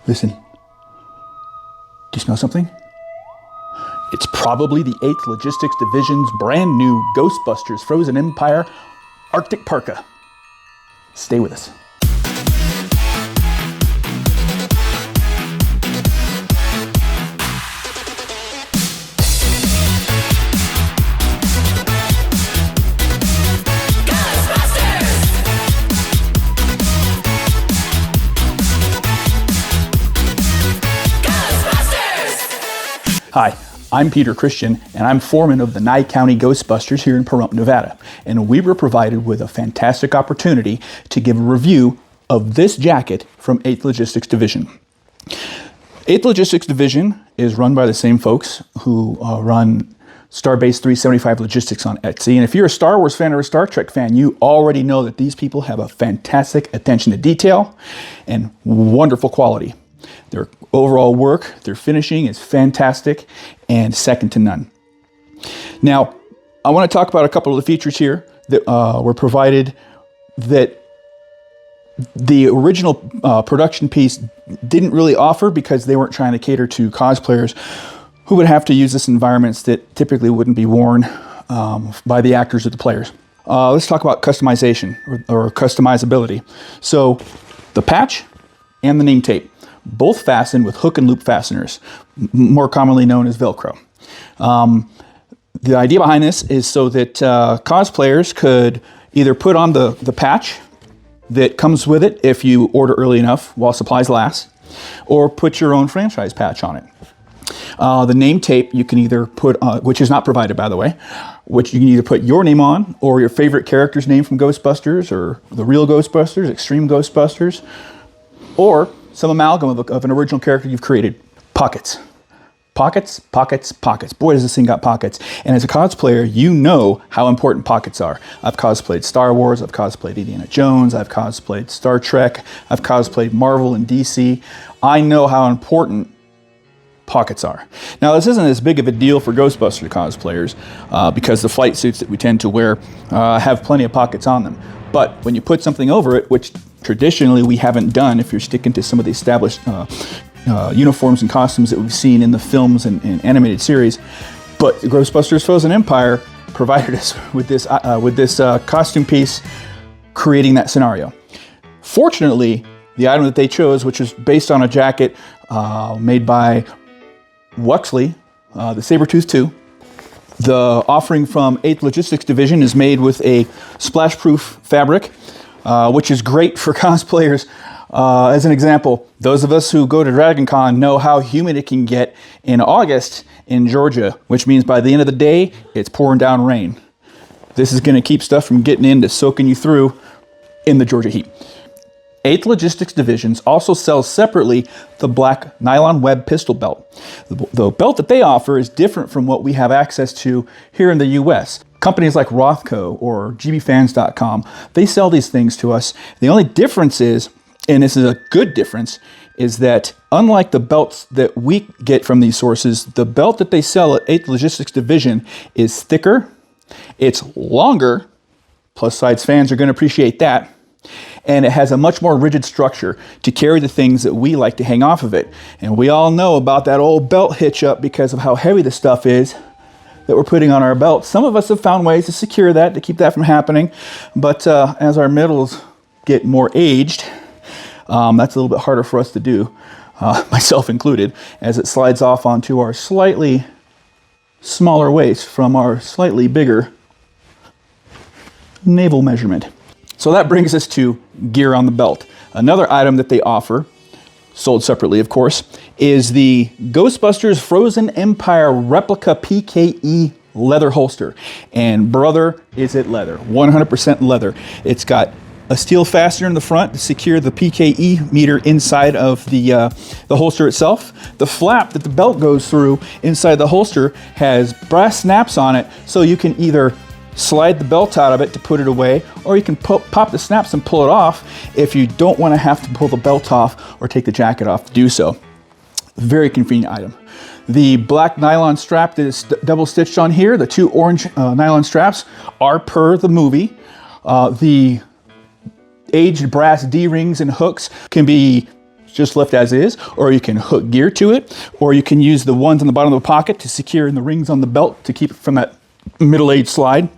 Listen. Do you smell something? It's probably the 8th Logistics Division's brand new Ghostbusters Frozen Empire Arctic Parka. Stay with us. Hi, I'm Peter Christian, and I'm foreman of the Nye County Ghostbusters here in Pahrump, Nevada. And we were provided with a fantastic opportunity to give a review of this jacket from 8th Logistics Division. 8th Logistics Division is run by the same folks who run Starbase 375 Logistics on Etsy. And if you're a Star Wars fan or a Star Trek fan, you already know that these people have a fantastic attention to detail and wonderful quality. Their overall work, their finishing is fantastic and second to none. Now, I want to talk about a couple of the features here that were provided that the original production piece didn't really offer because they weren't trying to cater to cosplayers who would have to use this in environments that typically wouldn't be worn by the actors or the players. Let's talk about customization or customizability. So the patch and the name tape, both fastened with hook and loop fasteners, more commonly known as Velcro. The idea behind this is so that cosplayers could either put on the patch that comes with it if you order early enough while supplies last, or put your own franchise patch on it. The name tape you can either put on, which is not provided by the way, which you can either put your name on or your favorite character's name from Ghostbusters or the real Ghostbusters, Extreme Ghostbusters, or some amalgam of an original character you've created. Pockets. Pockets, pockets, pockets. Boy, does this thing got pockets. And as a cosplayer, you know how important pockets are. I've cosplayed Star Wars, I've cosplayed Indiana Jones, I've cosplayed Star Trek, I've cosplayed Marvel and DC. I know how important pockets are. Now, this isn't as big of a deal for Ghostbuster cosplayers because the flight suits that we tend to wear have plenty of pockets on them. But when you put something over it, which traditionally we haven't done if you're sticking to some of the established uniforms and costumes that we've seen in the films and animated series, but Ghostbusters Frozen Empire provided us with this costume piece, creating that scenario. Fortunately, the item that they chose, which is based on a jacket made by Wuxley, the Sabertooth 2, the offering from 8th Logistics Division is made with a splash-proof fabric, which is great for cosplayers. As an example, those of us who go to Dragon Con know how humid it can get in August in Georgia, which means by the end of the day, it's pouring down rain. This is going to keep stuff from getting into soaking you through in the Georgia heat. 8th Logistics Divisions also sells separately the black nylon web pistol belt. The belt that they offer is different from what we have access to here in the US. Companies like Rothco or gbfans.com, they sell these things to us. The only difference is, and this is a good difference, is that unlike the belts that we get from these sources, the belt that they sell at 8th Logistics Division is thicker, it's longer, plus size fans are going to appreciate that, and it has a much more rigid structure to carry the things that we like to hang off of it. And we all know about that old belt hitch up because of how heavy the stuff is that we're putting on our belt. Some of us have found ways to secure that, to keep that from happening, but as our middles get more aged, that's a little bit harder for us to do, myself included, as it slides off onto our slightly smaller waist from our slightly bigger navel measurement. So that brings us to gear on the belt. Another item that they offer, sold separately of course, is the Ghostbusters Frozen Empire replica PKE leather holster. And brother, is it leather, 100% leather. It's got a steel fastener in the front to secure the PKE meter inside of the holster itself. The flap that the belt goes through inside the holster has brass snaps on it, so you can either slide the belt out of it to put it away, or you can pop the snaps and pull it off if you don't want to have to pull the belt off or take the jacket off to do so. Very convenient item. The black nylon strap that is double stitched on here, the two orange nylon straps, are per the movie. The aged brass D-rings and hooks can be just left as is, or you can hook gear to it, or you can use the ones on the bottom of the pocket to secure in the rings on the belt to keep it from that middle-aged slide.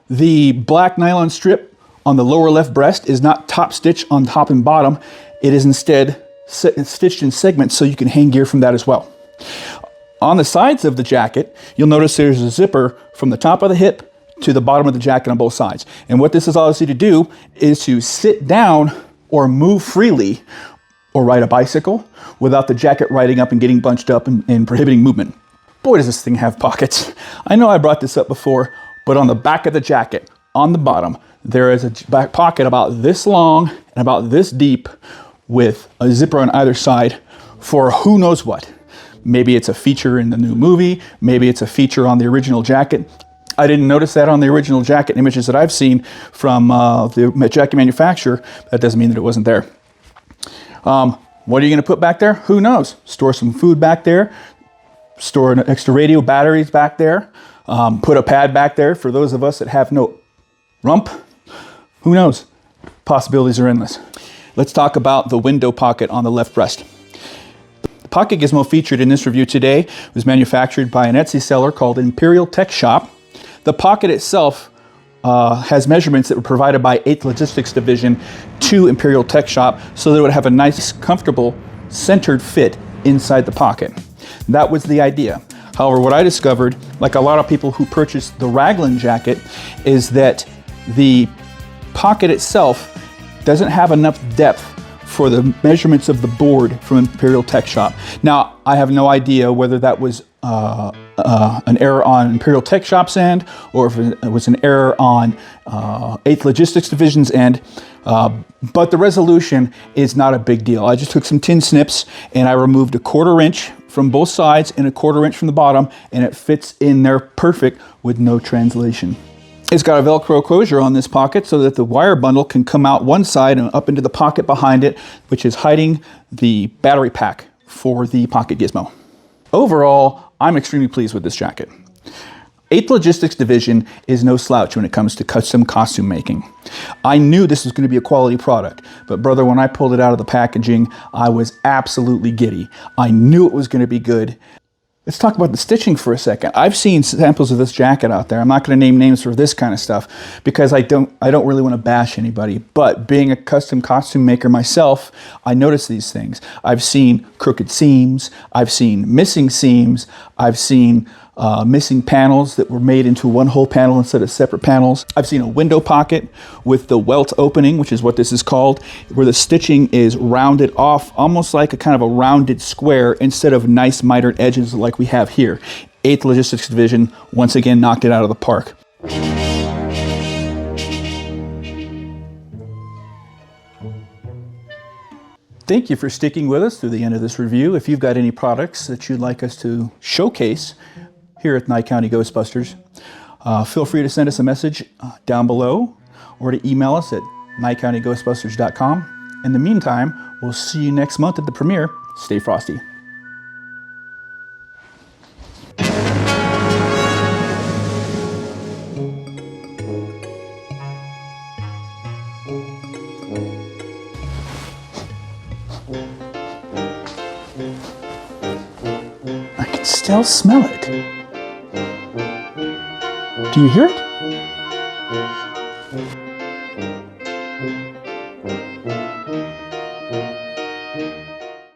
The black nylon strip on the lower left breast is not top stitch on top and bottom. It is instead stitched in segments so you can hang gear from that as well. On the sides of the jacket, you'll notice there's a zipper from the top of the hip to the bottom of the jacket on both sides. And what this allows you to do is to sit down or move freely or ride a bicycle without the jacket riding up and getting bunched up and prohibiting movement. Boy, does this thing have pockets. I know I brought this up before, but on the back of the jacket, on the bottom, there is a back pocket about this long and about this deep with a zipper on either side for who knows what. Maybe it's a feature in the new movie. Maybe it's a feature on the original jacket. I didn't notice that on the original jacket images that I've seen from the jacket manufacturer. That doesn't mean that it wasn't there. What are you going to put back there? Who knows? Store some food back there. Store an extra radio batteries back there. Put a pad back there for those of us that have no rump. Who knows? Possibilities are endless. Let's talk about the window pocket on the left breast. The pocket gizmo featured in this review today was manufactured by an Etsy seller called Imperial Tech Shop. The pocket itself has measurements that were provided by 8th Logistics Division to Imperial Tech Shop so that it would have a nice, comfortable, centered fit inside the pocket. That was the idea. However, what I discovered, like a lot of people who purchased the Raglan jacket, is that the pocket itself doesn't have enough depth for the measurements of the board from Imperial Tech Shop. Now, I have no idea whether that was an error on Imperial Tech Shop's end or if it was an error on 8th Logistics Division's end, but the resolution is not a big deal. I just took some tin snips and I removed a 1/4 inch from both sides and a 1/4 inch from the bottom, and it fits in there perfect with no translation. It's got a Velcro closure on this pocket so that the wire bundle can come out one side and up into the pocket behind it, which is hiding the battery pack for the pocket gizmo. Overall, I'm extremely pleased with this jacket. 8th Logistics Division is no slouch when it comes to custom costume making. I knew this was going to be a quality product, but brother, when I pulled it out of the packaging, I was absolutely giddy. I knew it was going to be good. Let's talk about the stitching for a second. I've seen samples of this jacket out there. I'm not going to name names for this kind of stuff because I don't really want to bash anybody. But being a custom costume maker myself, I notice these things. I've seen crooked seams. I've seen missing seams. I've seen missing panels that were made into one whole panel instead of separate panels. I've seen a window pocket with the welt opening, which is what this is called, where the stitching is rounded off, almost like a kind of a rounded square instead of nice mitered edges like we have here. 8th Logistics Division once again knocked it out of the park. Thank you for sticking with us through the end of this review. If you've got any products that you'd like us to showcase here at Nye County Ghostbusters, feel free to send us a message down below or to email us at nyecountyghostbusters.com. In the meantime, we'll see you next month at the premiere. Stay frosty. I can still smell it. Do you hear it?